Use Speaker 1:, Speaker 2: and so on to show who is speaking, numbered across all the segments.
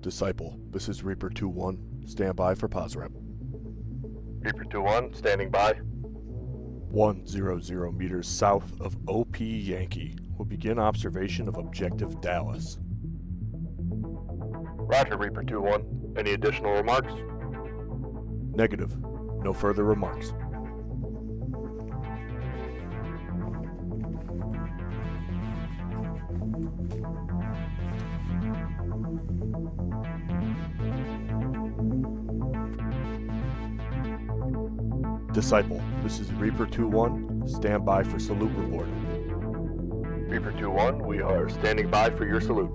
Speaker 1: Disciple, this is Reaper 2-1. Stand by for pause rep.
Speaker 2: Reaper 2-1, standing by.
Speaker 1: 100 meters south of OP Yankee. We'll begin observation of objective Dallas.
Speaker 2: Roger, Reaper 2-1. Any additional remarks?
Speaker 1: Negative. No further remarks. Disciple, this is Reaper 2-1. Stand by for salute report.
Speaker 2: Reaper 2-1, we are standing by for your salute.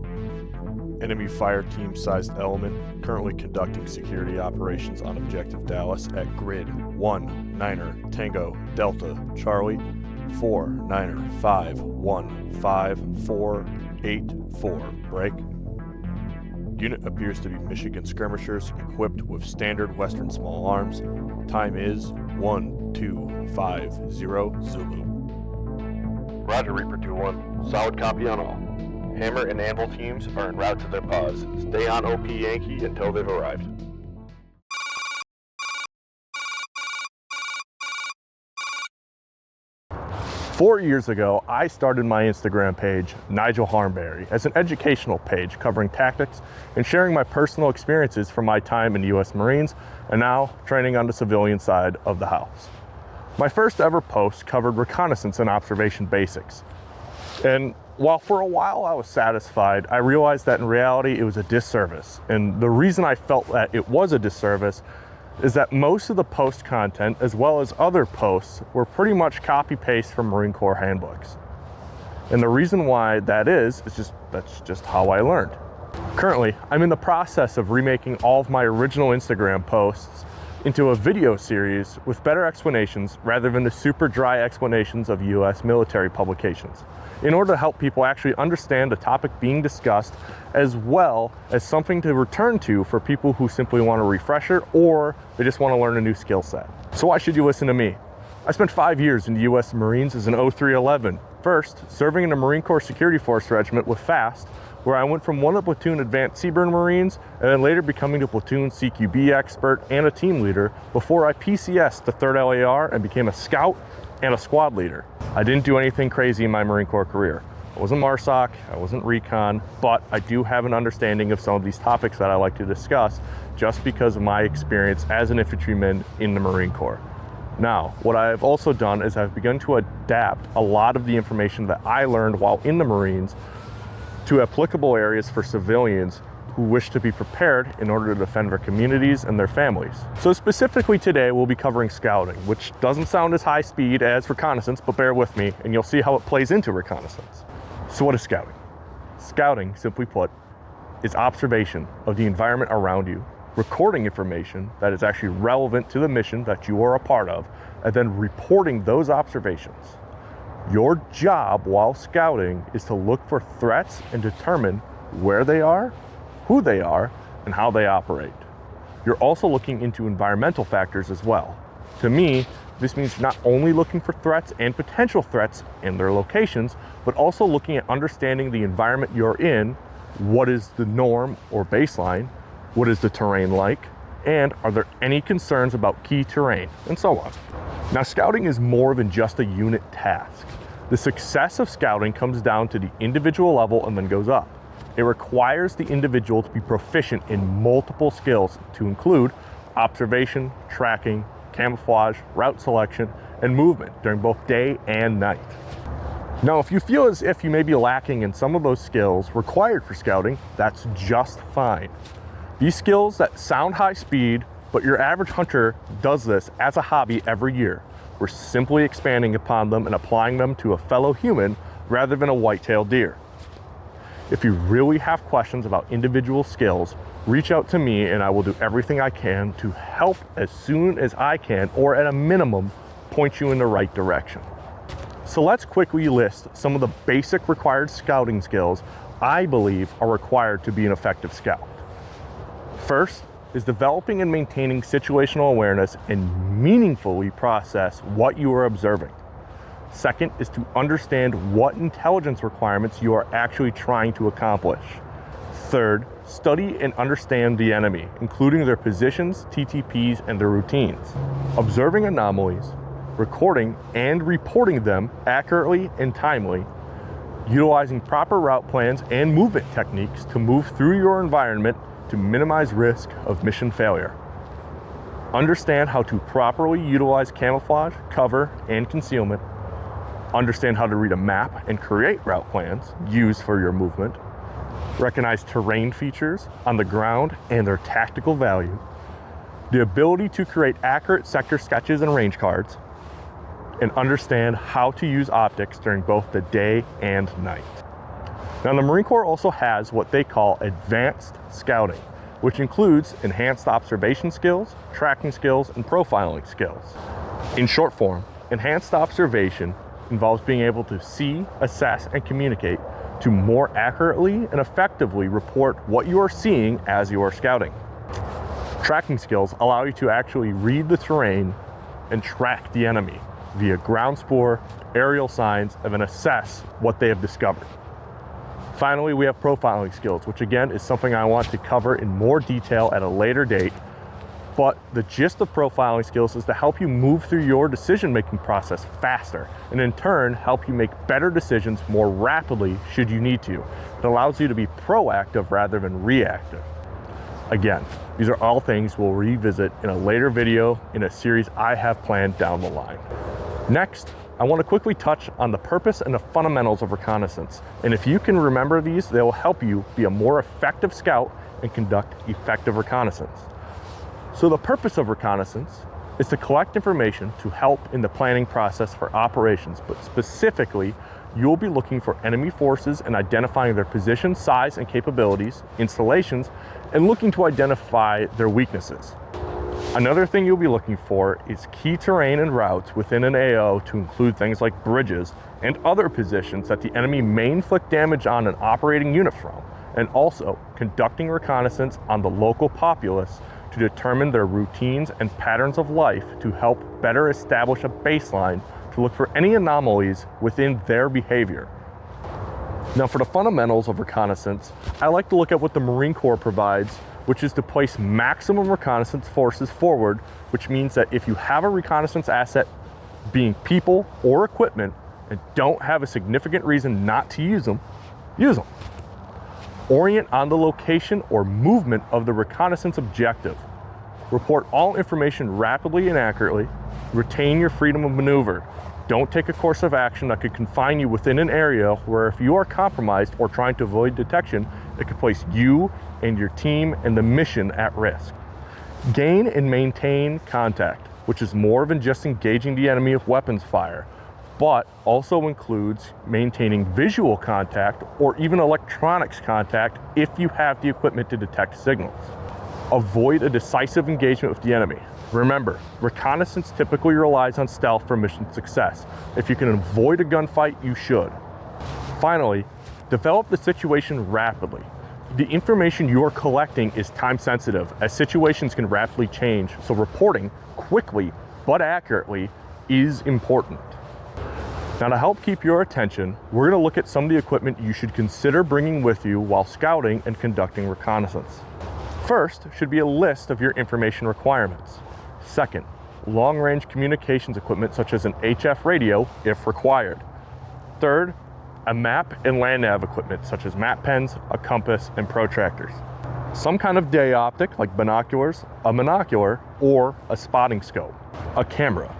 Speaker 1: Enemy fire team sized element currently conducting security operations on objective Dallas at grid 1 Niner Tango Delta Charlie 4 Niner 5 1 5 4 8 4. Break. Unit appears to be Michigan skirmishers equipped with standard Western small arms. Time is 1250 Zulu.
Speaker 2: Roger, Reaper 2-1. Solid copy on all. Hammer and Anvil teams are en route to their pause. Stay on OP Yankee until they've arrived.
Speaker 1: Four years ago, I started my Instagram page, Nigel Harnberry, as an educational page covering tactics and sharing my personal experiences from my time in the US Marines and now training on the civilian side of the house. My first ever post covered reconnaissance and observation basics. And while for a while I was satisfied, I realized that in reality it was a disservice. And the reason I felt that it was a disservice is that most of the post content, as well as other posts, were pretty much copy-paste from Marine Corps handbooks. And the reason why that is that's just how I learned. Currently, I'm in the process of remaking all of my original Instagram posts into a video series with better explanations rather than the super dry explanations of US military publications, in order to help people actually understand the topic being discussed, as well as something to return to for people who simply want a refresher or they just want to learn a new skill set. So why should you listen to me? I spent 5 years in the US Marines as an 0311. First, serving in the Marine Corps Security Force Regiment with FAST, where I went from one of the platoon advanced Seaburn Marines and then later becoming the platoon CQB expert and a team leader before I PCS'd the 3rd LAR and became a scout and a squad leader. I didn't do anything crazy in my Marine Corps career. I wasn't MARSOC, I wasn't Recon, but I do have an understanding of some of these topics that I like to discuss just because of my experience as an infantryman in the Marine Corps. Now, what I've also done is I've begun to adapt a lot of the information that I learned while in the Marines to applicable areas for civilians who wish to be prepared in order to defend their communities and their families. So specifically today, we'll be covering scouting, which doesn't sound as high speed as reconnaissance, but bear with me and you'll see how it plays into reconnaissance. So what is scouting? Scouting, simply put, is observation of the environment around you, recording information that is actually relevant to the mission that you are a part of, and then reporting those observations. Your job while scouting is to look for threats and determine where they are, who they are, and how they operate. You're also looking into environmental factors as well. To me, this means not only looking for threats and potential threats and their locations, but also looking at understanding the environment you're in, what is the norm or baseline, what is the terrain like, and are there any concerns about key terrain, and so on. Now, scouting is more than just a unit task. The success of scouting comes down to the individual level and then goes up. It requires the individual to be proficient in multiple skills to include observation, tracking, camouflage, route selection, and movement during both day and night. Now, if you feel as if you may be lacking in some of those skills required for scouting, that's just fine. These skills that sound high speed, but your average hunter does this as a hobby every year. We're simply expanding upon them and applying them to a fellow human rather than a white-tailed deer. If you really have questions about individual skills, reach out to me and I will do everything I can to help as soon as I can, or at a minimum, point you in the right direction. So let's quickly list some of the basic required scouting skills I believe are required to be an effective scout. First is developing and maintaining situational awareness and meaningfully process what you are observing. Second is to understand what intelligence requirements you are actually trying to accomplish. Third, study and understand the enemy, including their positions, TTPs, and their routines. Observing anomalies, recording and reporting them accurately and timely, utilizing proper route plans and movement techniques to move through your environment to minimize risk of mission failure. Understand how to properly utilize camouflage, cover, and concealment. Understand how to read a map and create route plans used for your movement. Recognize terrain features on the ground and their tactical value. The ability to create accurate sector sketches and range cards. And understand how to use optics during both the day and night. Now, the Marine Corps also has what they call advanced scouting, which includes enhanced observation skills, tracking skills, and profiling skills. In short form, enhanced observation involves being able to see, assess, and communicate to more accurately and effectively report what you are seeing as you are scouting. Tracking skills allow you to actually read the terrain and track the enemy via ground spoor, aerial signs, and then assess what they have discovered. Finally, we have profiling skills, which again is something I want to cover in more detail at a later date. But the gist of profiling skills is to help you move through your decision-making process faster, and in turn, help you make better decisions more rapidly should you need to. It allows you to be proactive rather than reactive. Again, these are all things we'll revisit in a later video in a series I have planned down the line. Next, I want to quickly touch on the purpose and the fundamentals of reconnaissance. And if you can remember these, they will help you be a more effective scout and conduct effective reconnaissance. So the purpose of reconnaissance is to collect information to help in the planning process for operations, but specifically, you'll be looking for enemy forces and identifying their position, size, and capabilities, installations, and looking to identify their weaknesses. Another thing you'll be looking for is key terrain and routes within an AO to include things like bridges and other positions that the enemy may inflict damage on an operating unit from, and also conducting reconnaissance on the local populace to determine their routines and patterns of life to help better establish a baseline to look for any anomalies within their behavior. Now, for the fundamentals of reconnaissance, I like to look at what the Marine Corps provides, which is to place maximum reconnaissance forces forward, which means that if you have a reconnaissance asset, being people or equipment, and don't have a significant reason not to use them, use them. Orient on the location or movement of the reconnaissance objective. Report all information rapidly and accurately. Retain your freedom of maneuver. Don't take a course of action that could confine you within an area where if you are compromised or trying to avoid detection, it could place you and your team and the mission at risk. Gain and maintain contact, which is more than just engaging the enemy with weapons fire, but also includes maintaining visual contact or even electronics contact if you have the equipment to detect signals. Avoid a decisive engagement with the enemy. Remember, reconnaissance typically relies on stealth for mission success. If you can avoid a gunfight, you should. Finally, develop the situation rapidly. The information you are collecting is time sensitive as situations can rapidly change, so reporting quickly but accurately is important. Now, to help keep your attention, we're going to look at some of the equipment you should consider bringing with you while scouting and conducting reconnaissance. First should be a list of your information requirements. Second, long-range communications equipment such as an HF radio if required. Third, a map and land nav equipment such as map pens, a compass, and protractors. Some kind of day optic like binoculars, a monocular, or a spotting scope. A camera.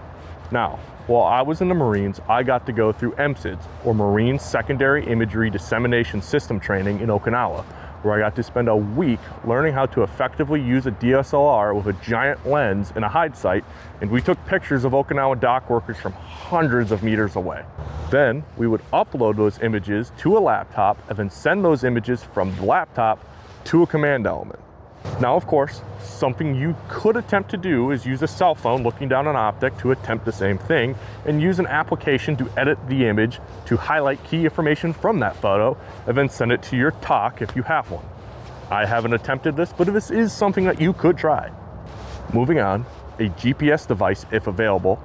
Speaker 1: Now, while I was in the Marines, I got to go through MSIDS, or Marine Secondary Imagery Dissemination System training in Okinawa, where I got to spend a week learning how to effectively use a DSLR with a giant lens and a hide sight, and we took pictures of Okinawa dock workers from hundreds of meters away. Then we would upload those images to a laptop and then send those images from the laptop to a command element. Now, of course, something you could attempt to do is use a cell phone looking down an optic to attempt the same thing, and use an application to edit the image to highlight key information from that photo and then send it to your TOC if you have one. I haven't attempted this, but this is something that you could try. Moving on, a GPS device if available,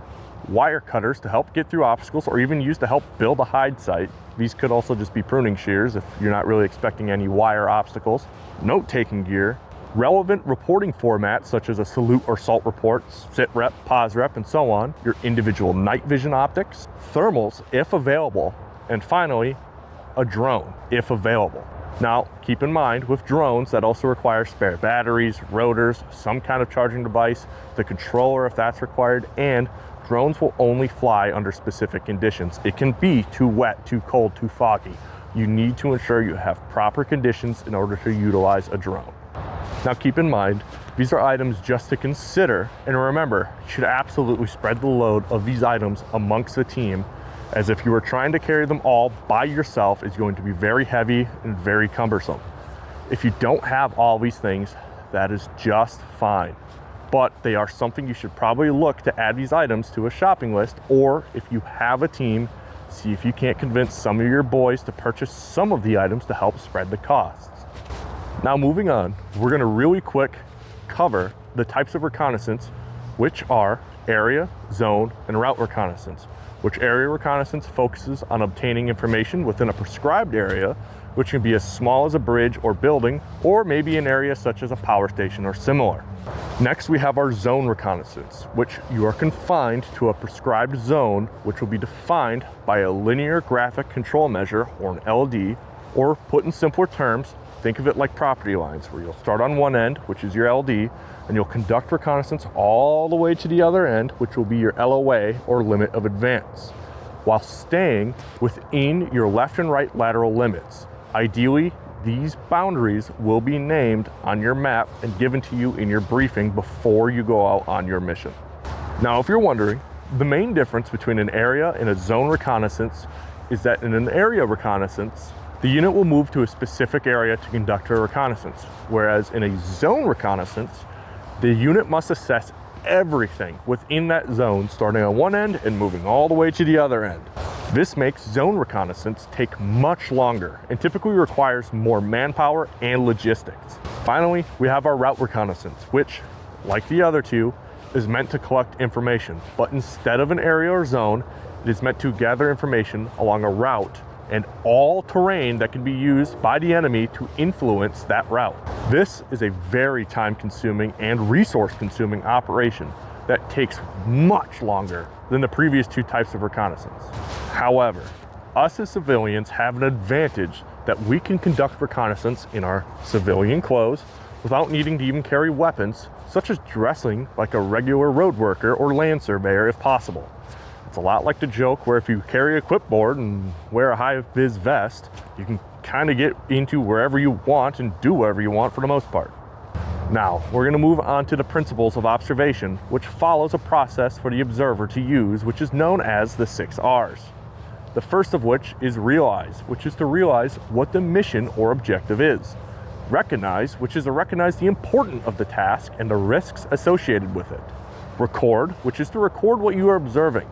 Speaker 1: wire cutters to help get through obstacles or even used to help build a hide site. These could also just be pruning shears if you're not really expecting any wire obstacles. Note-taking gear, relevant reporting formats such as a salute or SALT reports, sit rep, pause rep, and so on, your individual night vision optics, thermals if available, and finally, a drone if available. Now, keep in mind, with drones, that also requires spare batteries, rotors, some kind of charging device, the controller if that's required, and drones will only fly under specific conditions. It can be too wet, too cold, too foggy. You need to ensure you have proper conditions in order to utilize a drone. Now, keep in mind, these are items just to consider, and remember, you should absolutely spread the load of these items amongst the team, as if you were trying to carry them all by yourself is going to be very heavy and very cumbersome. If you don't have all these things, that is just fine. But they are something you should probably look to add these items to a shopping list, or if you have a team, see if you can't convince some of your boys to purchase some of the items to help spread the costs. Now moving on, we're gonna really quick cover the types of reconnaissance, which are area, zone, and route reconnaissance. Which area reconnaissance focuses on obtaining information within a prescribed area, which can be as small as a bridge or building, or maybe an area such as a power station or similar. Next, we have our zone reconnaissance, which you are confined to a prescribed zone, which will be defined by a linear graphic control measure, or an LD, or put in simpler terms, think of it like property lines, where you'll start on one end, which is your LD, and you'll conduct reconnaissance all the way to the other end, which will be your LOA, or limit of advance, while staying within your left and right lateral limits. Ideally, these boundaries will be named on your map and given to you in your briefing before you go out on your mission. Now, if you're wondering, the main difference between an area and a zone reconnaissance is that in an area reconnaissance, the unit will move to a specific area to conduct a reconnaissance, whereas in a zone reconnaissance, the unit must assess everything within that zone, starting on one end and moving all the way to the other end. This makes zone reconnaissance take much longer and typically requires more manpower and logistics. Finally, we have our route reconnaissance, which, like the other two, is meant to collect information, but instead of an area or zone, it is meant to gather information along a route and all terrain that can be used by the enemy to influence that route. This is a very time-consuming and resource-consuming operation that takes much longer than the previous two types of reconnaissance. However, us as civilians have an advantage that we can conduct reconnaissance in our civilian clothes without needing to even carry weapons, such as dressing like a regular road worker or land surveyor if possible. It's a lot like the joke where if you carry a clipboard and wear a high-vis vest, you can kind of get into wherever you want and do whatever you want for the most part. Now, we're going to move on to the principles of observation, which follows a process for the observer to use, which is known as the 6 R's. The first of which is realize, which is to realize what the mission or objective is. Recognize, which is to recognize the importance of the task and the risks associated with it. Record, which is to record what you are observing.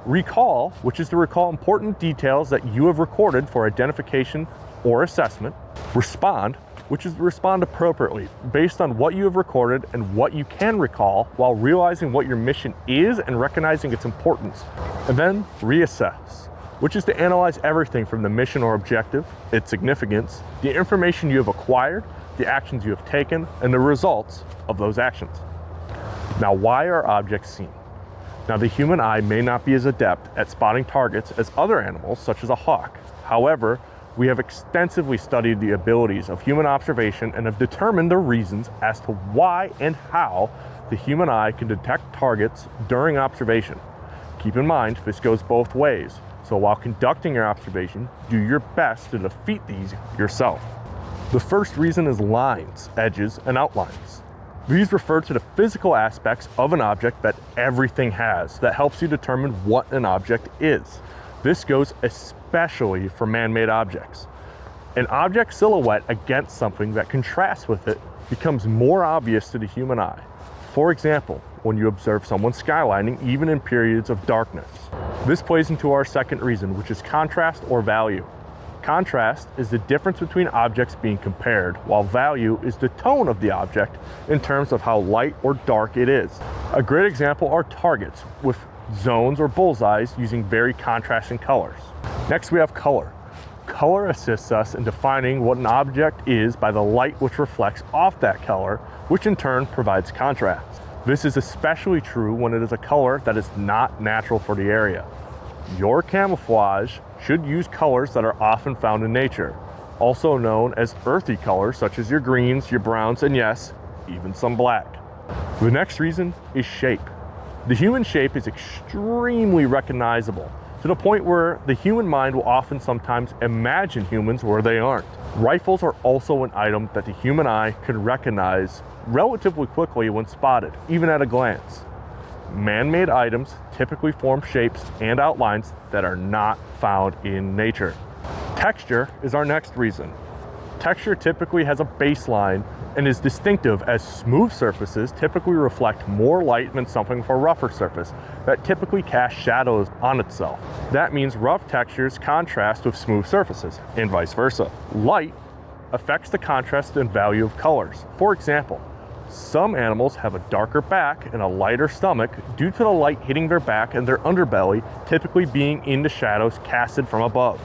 Speaker 1: Recall, which is to recall important details that you have recorded for identification or assessment. Respond, which is to respond appropriately based on what you have recorded and what you can recall while realizing what your mission is and recognizing its importance. And then reassess, which is to analyze everything from the mission or objective, its significance, the information you have acquired, the actions you have taken, and the results of those actions. Now, why are objects seen? Now, the human eye may not be as adept at spotting targets as other animals, such as a hawk. However, we have extensively studied the abilities of human observation and have determined the reasons as to why and how the human eye can detect targets during observation. Keep in mind, this goes both ways. So while conducting your observation, do your best to defeat these yourself. The first reason is lines, edges, and outlines. These refer to the physical aspects of an object that everything has that helps you determine what an object is. This goes especially for man-made objects. An object silhouette against something that contrasts with it becomes more obvious to the human eye. For example, when you observe someone skylining even in periods of darkness. This plays into our second reason, which is contrast or value. Contrast is the difference between objects being compared, while value is the tone of the object in terms of how light or dark it is. A great example are targets with zones or bullseyes using very contrasting colors. Next, we have color. Color assists us in defining what an object is by the light which reflects off that color, which in turn provides contrast. This is especially true when it is a color that is not natural for the area. Your camouflage should use colors that are often found in nature, also known as earthy colors such as your greens, your browns, and yes, even some black. The next reason is shape. The human shape is extremely recognizable, to the point where the human mind will often sometimes imagine humans where they aren't. Rifles are also an item that the human eye can recognize relatively quickly when spotted, even at a glance. Man-made items typically form shapes and outlines that are not found in nature. Texture is our next reason. Texture typically has a baseline and is distinctive, as smooth surfaces typically reflect more light than something with a rougher surface that typically casts shadows on itself. That means rough textures contrast with smooth surfaces, and vice versa. Light affects the contrast and value of colors. For example, some animals have a darker back and a lighter stomach due to the light hitting their back and their underbelly typically being in the shadows casted from above.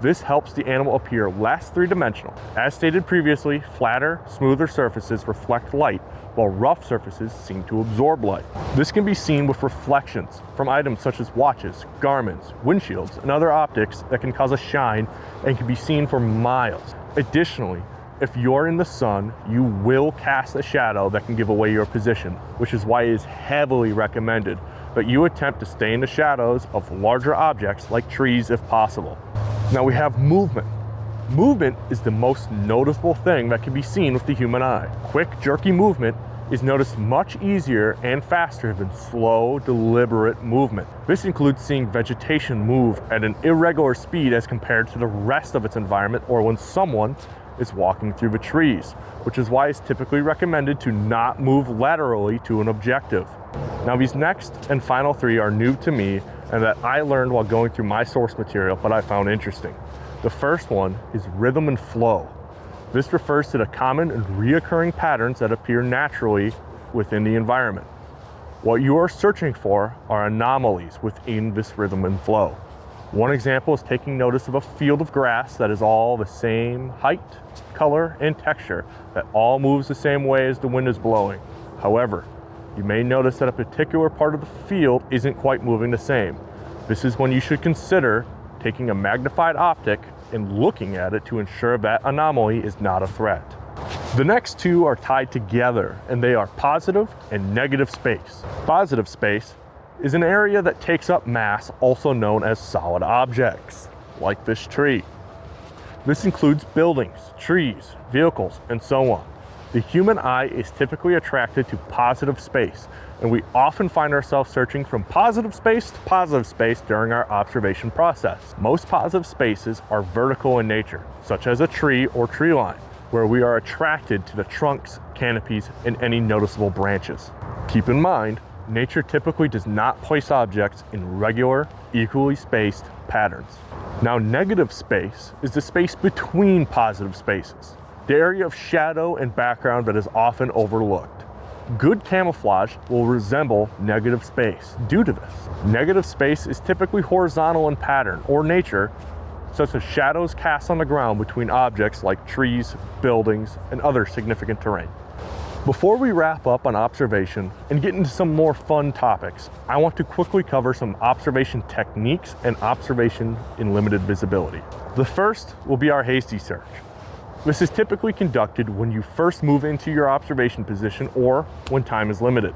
Speaker 1: This helps the animal appear less three-dimensional. As stated previously, flatter, smoother surfaces reflect light, while rough surfaces seem to absorb light. This can be seen with reflections from items such as watches, garments, windshields, and other optics that can cause a shine and can be seen for miles. Additionally, if you're in the sun, you will cast a shadow that can give away your position, which is why it is heavily recommended that you attempt to stay in the shadows of larger objects like trees if possible. Now we have movement. Movement is the most noticeable thing that can be seen with the human eye. Quick, jerky movement is noticed much easier and faster than slow, deliberate movement. This includes seeing vegetation move at an irregular speed as compared to the rest of its environment, or when someone is walking through the trees, which is why it's typically recommended to not move laterally to an objective. Now these next and final three are new to me and that I learned while going through my source material, but I found interesting. The first one is rhythm and flow. This refers to the common and reoccurring patterns that appear naturally within the environment. What you are searching for are anomalies within this rhythm and flow. One example is taking notice of a field of grass that is all the same height, color, and texture, that all moves the same way as the wind is blowing. However, you may notice that a particular part of the field isn't quite moving the same. This is when you should consider taking a magnified optic and looking at it to ensure that anomaly is not a threat. The next two are tied together, and they are positive and negative space. Positive space is an area that takes up mass, also known as solid objects, like this tree. This includes buildings, trees, vehicles, and so on. The human eye is typically attracted to positive space, and we often find ourselves searching from positive space to positive space during our observation process. Most positive spaces are vertical in nature, such as a tree or tree line, where we are attracted to the trunks, canopies, and any noticeable branches. Keep in mind, nature typically does not place objects in regular, equally spaced patterns. Now, negative space is the space between positive spaces, the area of shadow and background that is often overlooked. Good camouflage will resemble negative space due to this. Negative space is typically horizontal in pattern or nature, such as shadows cast on the ground between objects like trees, buildings, and other significant terrain. Before we wrap up on observation and get into some more fun topics, I want to quickly cover some observation techniques and observation in limited visibility. The first will be our hasty search. This is typically conducted when you first move into your observation position or when time is limited.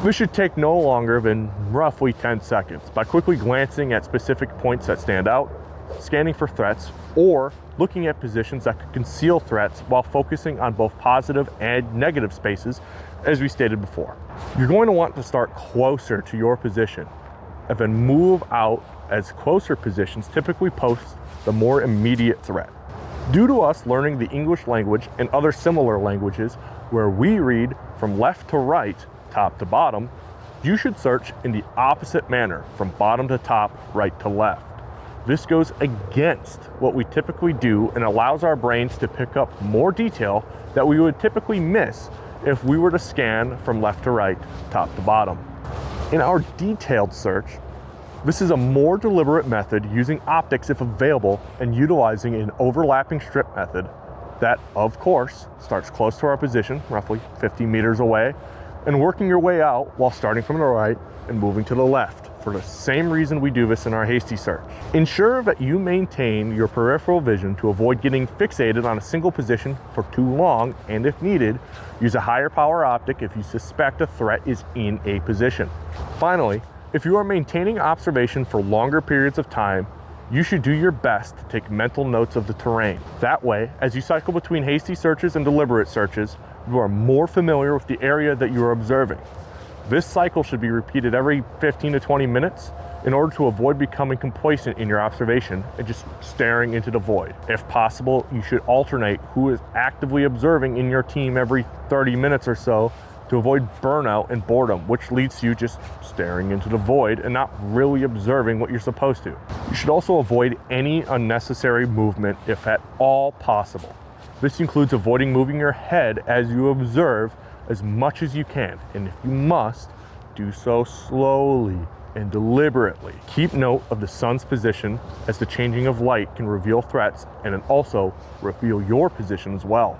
Speaker 1: This should take no longer than roughly 10 seconds by quickly glancing at specific points that stand out, scanning for threats, or looking at positions that could conceal threats while focusing on both positive and negative spaces, as we stated before. You're going to want to start closer to your position and then move out, as closer positions typically pose the more immediate threat. Due to us learning the English language and other similar languages where we read from left to right, top to bottom, you should search in the opposite manner, from bottom to top, right to left. This goes against what we typically do and allows our brains to pick up more detail that we would typically miss if we were to scan from left to right, top to bottom. In our detailed search, this is a more deliberate method using optics if available and utilizing an overlapping strip method that, of course, starts close to our position, roughly 50 meters away, and working your way out while starting from the right and moving to the left for the same reason we do this in our hasty search. Ensure that you maintain your peripheral vision to avoid getting fixated on a single position for too long, and if needed, use a higher power optic if you suspect a threat is in a position. Finally, if you are maintaining observation for longer periods of time, you should do your best to take mental notes of the terrain. That way, as you cycle between hasty searches and deliberate searches, you are more familiar with the area that you are observing. This cycle should be repeated every 15 to 20 minutes in order to avoid becoming complacent in your observation and just staring into the void. If possible, you should alternate who is actively observing in your team every 30 minutes or so to avoid burnout and boredom, which leads to you just staring into the void and not really observing what you're supposed to. You should also avoid any unnecessary movement if at all possible. This includes avoiding moving your head as you observe as much as you can, and if you must, do so slowly and deliberately. Keep note of the sun's position, as the changing of light can reveal threats and also reveal your position as well.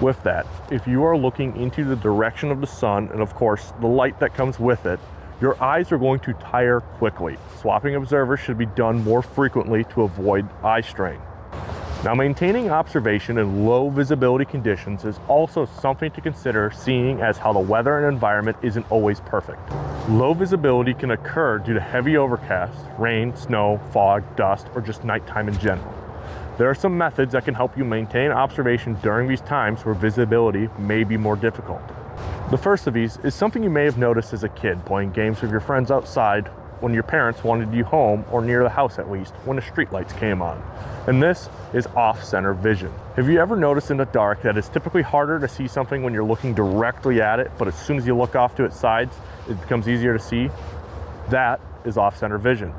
Speaker 1: With that, if you are looking into the direction of the sun and of course the light that comes with it, your eyes are going to tire quickly. Swapping observers should be done more frequently to avoid eye strain. Now, maintaining observation in low visibility conditions is also something to consider, seeing as how the weather and environment isn't always perfect. Low visibility can occur due to heavy overcast, rain, snow, fog, dust, or just nighttime in general. There are some methods that can help you maintain observation during these times where visibility may be more difficult. The first of these is something you may have noticed as a kid playing games with your friends outside when your parents wanted you home, or near the house at least, when the streetlights came on. And this is off-center vision. Have you ever noticed in the dark that it's typically harder to see something when you're looking directly at it, but as soon as you look off to its sides, it becomes easier to see? That is off-center vision.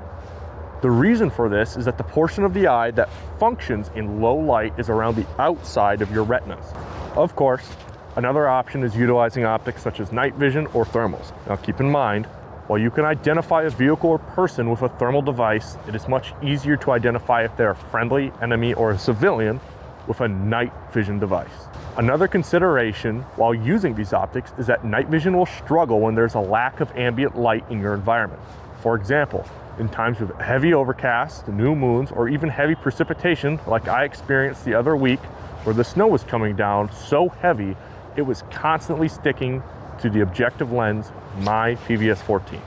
Speaker 1: The reason for this is that the portion of the eye that functions in low light is around the outside of your retinas. Of course, another option is utilizing optics such as night vision or thermals. Now keep in mind, while you can identify a vehicle or person with a thermal device, it is much easier to identify if they're a friendly, enemy, or a civilian with a night vision device. Another consideration while using these optics is that night vision will struggle when there's a lack of ambient light in your environment. For example, in times with heavy overcast, new moons, or even heavy precipitation like I experienced the other week, where the snow was coming down so heavy it was constantly sticking to the objective lens, my PVS-14.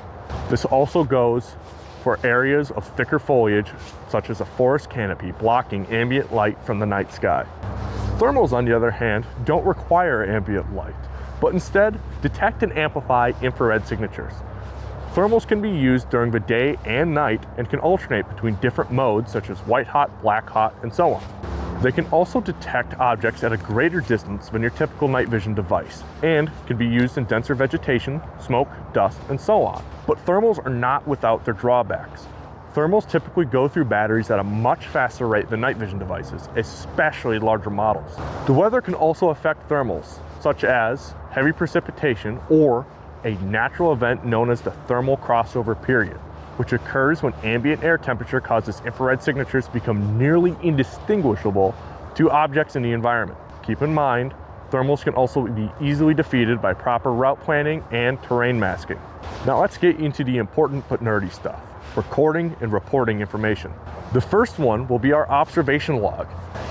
Speaker 1: This also goes for areas of thicker foliage, such as a forest canopy, blocking ambient light from the night sky. Thermals, on the other hand, don't require ambient light, but instead detect and amplify infrared signatures. Thermals can be used during the day and night and can alternate between different modes such as white hot, black hot, and so on. They can also detect objects at a greater distance than your typical night vision device and can be used in denser vegetation, smoke, dust, and so on. But thermals are not without their drawbacks. Thermals typically go through batteries at a much faster rate than night vision devices, especially larger models. The weather can also affect thermals, such as heavy precipitation or a natural event known as the thermal crossover period, which occurs when ambient air temperature causes infrared signatures to become nearly indistinguishable to objects in the environment. Keep in mind, thermals can also be easily defeated by proper route planning and terrain masking. Now let's get into the important but nerdy stuff, recording and reporting information. The first one will be our observation log.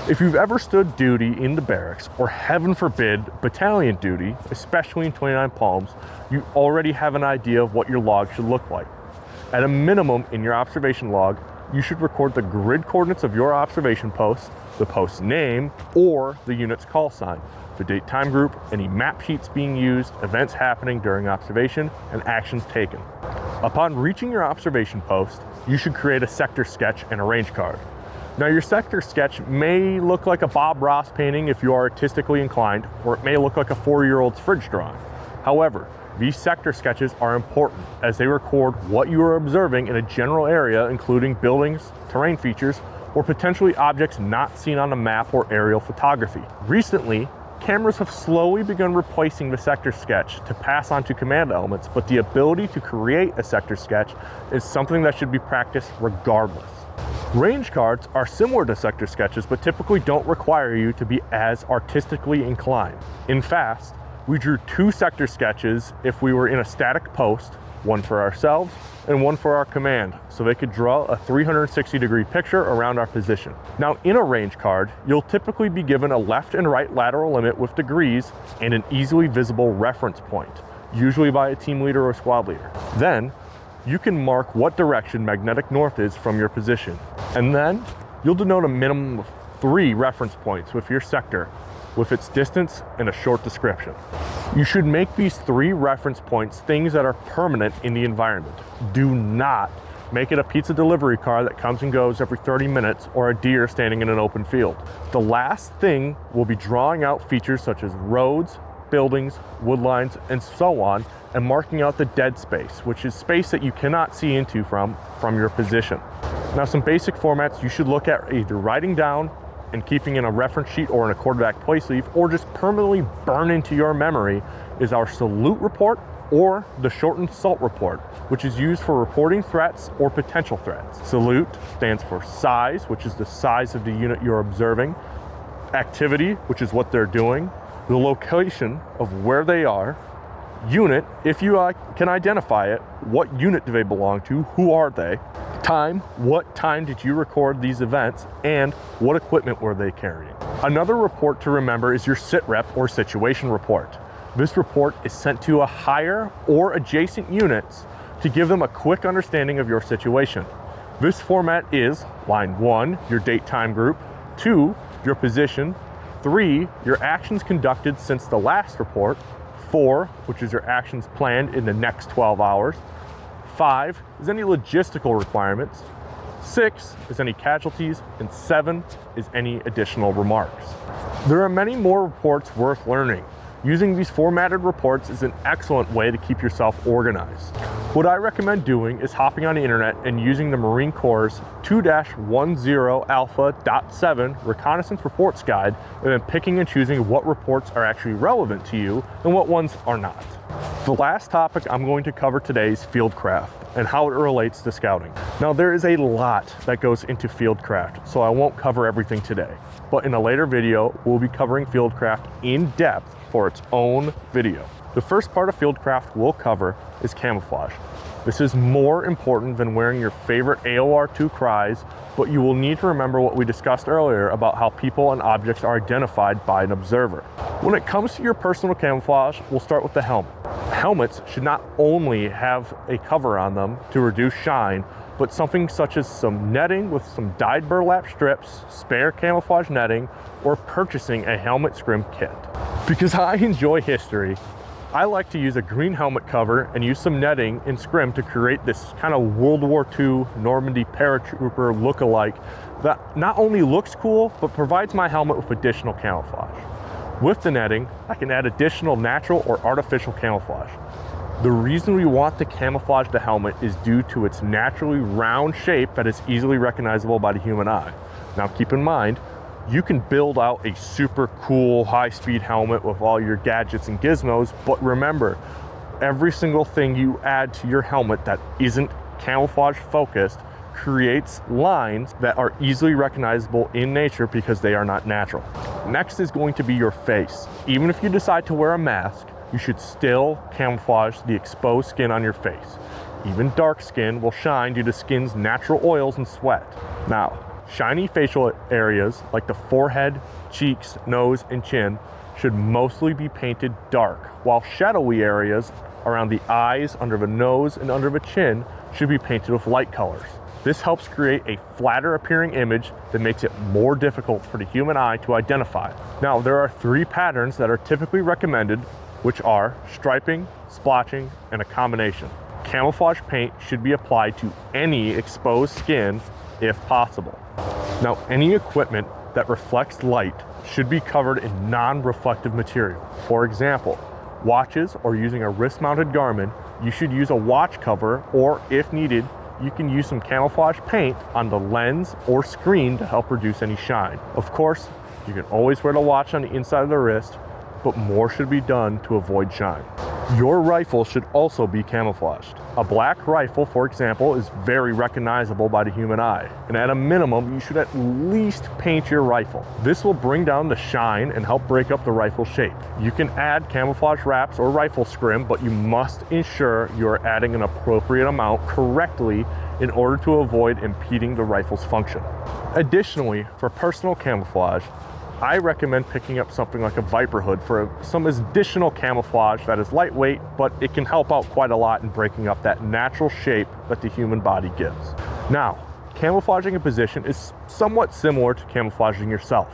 Speaker 1: If you've ever stood duty in the barracks, or heaven forbid, battalion duty, especially in 29 Palms, you already have an idea of what your log should look like. At a minimum, in your observation log, you should record the grid coordinates of your observation post, the post name, or the unit's call sign, the date time group, any map sheets being used, events happening during observation, and actions taken. Upon reaching your observation post, you should create a sector sketch and a range card. Now, your sector sketch may look like a Bob Ross painting if you are artistically inclined, or it may look like a 4-year-old's fridge drawing. However, these sector sketches are important as they record what you are observing in a general area, including buildings, terrain features, or potentially objects not seen on a map or aerial photography. Recently, Cameras have slowly begun replacing the sector sketch to pass on to command elements, but the ability to create a sector sketch is something that should be practiced regardless. Range cards are similar to sector sketches, but typically don't require you to be as artistically inclined. In FAST, we drew 2 sector sketches if we were in a static post, one for ourselves and one for our command, so they could draw a 360-degree picture around our position. Now, in a range card, you'll typically be given a left and right lateral limit with degrees and an easily visible reference point, usually by a team leader or squad leader. Then, you can mark what direction magnetic north is from your position, and then you'll denote a minimum of 3 reference points with your sector, with its distance and a short description. You should make these 3 reference points things that are permanent in the environment. Do not make it a pizza delivery car that comes and goes every 30 minutes or a deer standing in an open field. The last thing will be drawing out features such as roads, buildings, wood lines, and so on, and marking out the dead space, which is space that you cannot see into from your position. Now, some basic formats you should look at, either writing down and keeping in a reference sheet or in a quarterback place leaf, or just permanently burn into your memory, is our salute report or the shortened SALT report, which is used for reporting threats or potential threats. Salute stands for size, which is the size of the unit you're observing, activity, which is what they're doing, the location of where they are, unit, if you can identify it, what unit do they belong to, who are they, time, what time did you record these events, and what equipment were they carrying. Another report to remember is your SITREP or situation report. This report is sent to a higher or adjacent units to give them a quick understanding of your situation. This format is line 1, your date time group, 2, your position, 3, your actions conducted since the last report, 4, which is your actions planned in the next 12 hours, 5 is any logistical requirements, 6 is any casualties, and 7 is any additional remarks. There are many more reports worth learning. Using these formatted reports is an excellent way to keep yourself organized. What I recommend doing is hopping on the internet and using the Marine Corps' 2-10 Alpha.7 Reconnaissance Reports Guide, and then picking and choosing what reports are actually relevant to you and what ones are not. The last topic I'm going to cover today is Fieldcraft and how it relates to scouting. Now, there is a lot that goes into Fieldcraft, so I won't cover everything today. But in a later video, we'll be covering Fieldcraft in depth for its own video. The first part of Fieldcraft we'll cover is camouflage. This is more important than wearing your favorite AOR2 cries, but you will need to remember what we discussed earlier about how people and objects are identified by an observer. When it comes to your personal camouflage, we'll start with the helmet. Helmets should not only have a cover on them to reduce shine, but something such as some netting with some dyed burlap strips, spare camouflage netting, or purchasing a helmet scrim kit. Because I enjoy history, I like to use a green helmet cover and use some netting in scrim to create this kind of World War II Normandy paratrooper look-alike that not only looks cool, but provides my helmet with additional camouflage. With the netting, I can add additional natural or artificial camouflage. The reason we want to camouflage the helmet is due to its naturally round shape that is easily recognizable by the human eye. Now, keep in mind, you can build out a super cool high-speed helmet with all your gadgets and gizmos, but remember, every single thing you add to your helmet that isn't camouflage focused creates lines that are easily recognizable in nature because they are not natural. Next is going to be your face. Even if you decide to wear a mask, you should still camouflage the exposed skin on your face. Even dark skin will shine due to skin's natural oils and sweat. Now, shiny facial areas like the forehead, cheeks, nose, and chin should mostly be painted dark, while shadowy areas around the eyes, under the nose, and under the chin should be painted with light colors. This helps create a flatter appearing image that makes it more difficult for the human eye to identify. Now, there are 3 patterns that are typically recommended, which are striping, splotching, and a combination. Camouflage paint should be applied to any exposed skin if possible. Now, any equipment that reflects light should be covered in non-reflective material. For example, watches or using a wrist-mounted Garmin, you should use a watch cover, or if needed, you can use some camouflage paint on the lens or screen to help reduce any shine. Of course, You can always wear the watch on the inside of the wrist, but more should be done to avoid shine. Your rifle should also be camouflaged. A black rifle, for example, is very recognizable by the human eye, and at a minimum, you should at least paint your rifle. This will bring down the shine and help break up the rifle shape. You can add camouflage wraps or rifle scrim, but you must ensure you are adding an appropriate amount correctly in order to avoid impeding the rifle's function. Additionally, for personal camouflage, I recommend picking up something like a Viper hood for some additional camouflage that is lightweight, but it can help out quite a lot in breaking up that natural shape that the human body gives. Now, camouflaging a position is somewhat similar to camouflaging yourself.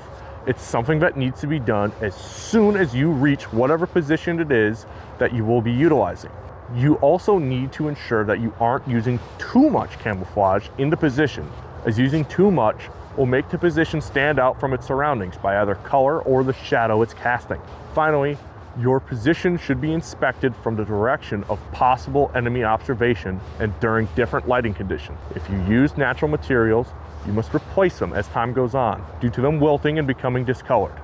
Speaker 1: It's something that needs to be done as soon as you reach whatever position it is that you will be utilizing. You also need to ensure that you aren't using too much camouflage in the position, as using too much will make the position stand out from its surroundings by either color or the shadow it's casting. Finally, your position should be inspected from the direction of possible enemy observation and during different lighting conditions. If you use natural materials, you must replace them as time goes on due to them wilting and becoming discolored.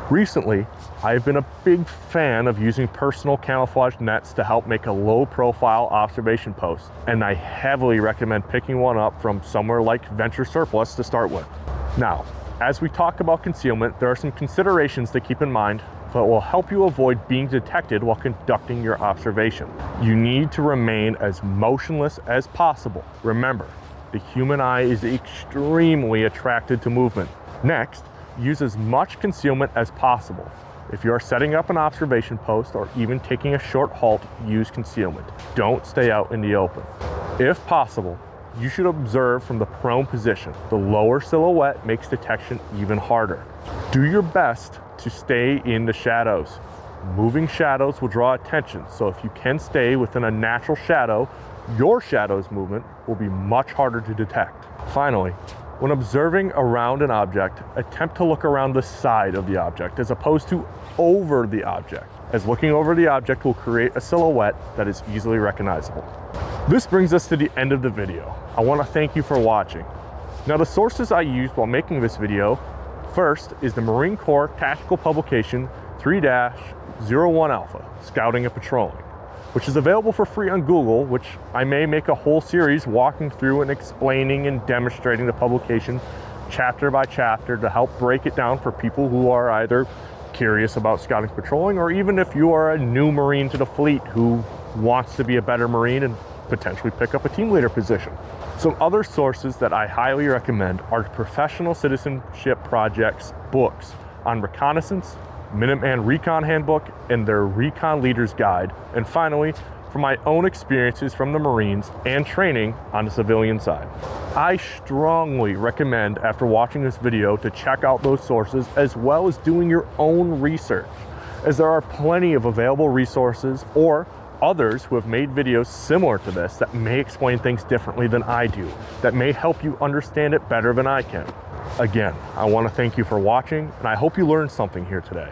Speaker 1: Recently, I've been a big fan of using personal camouflage nets to help make a low-profile observation post, and I heavily recommend picking one up from somewhere like Venture Surplus to start with. Now, as we talk about concealment, there are some considerations to keep in mind that will help you avoid being detected while conducting your observation. You need to remain as motionless as possible. Remember, the human eye is extremely attracted to movement. Next, use as much concealment as possible. If you are setting up an observation post or even taking a short halt, use concealment. Don't stay out in the open. If possible, you should observe from the prone position. The lower silhouette makes detection even harder. Do your best to stay in the shadows. Moving shadows will draw attention, so if you can stay within a natural shadow, your shadow's movement will be much harder to detect. Finally, when observing around an object, attempt to look around the side of the object as opposed to over the object, as looking over the object will create a silhouette that is easily recognizable. This brings us to the end of the video. I want to thank you for watching. Now, the sources I used while making this video, first is the Marine Corps Tactical Publication 3-01 Alpha, Scouting and Patrolling, which is available for free on Google, which I may make a whole series walking through and explaining and demonstrating the publication chapter by chapter to help break it down for people who are either curious about scouting patrolling, or even if you are a new Marine to the fleet who wants to be a better Marine and potentially pick up a team leader position. Some other sources that I highly recommend are Professional Citizenship Project's books on Reconnaissance, Minuteman Recon Handbook, and their Recon Leader's Guide, and finally, from my own experiences from the Marines and training on the civilian side. I strongly recommend, after watching this video, to check out those sources as well as doing your own research, as there are plenty of available resources or others who have made videos similar to this that may explain things differently than I do, that may help you understand it better than I can. Again, I want to thank you for watching, and I hope you learned something here today.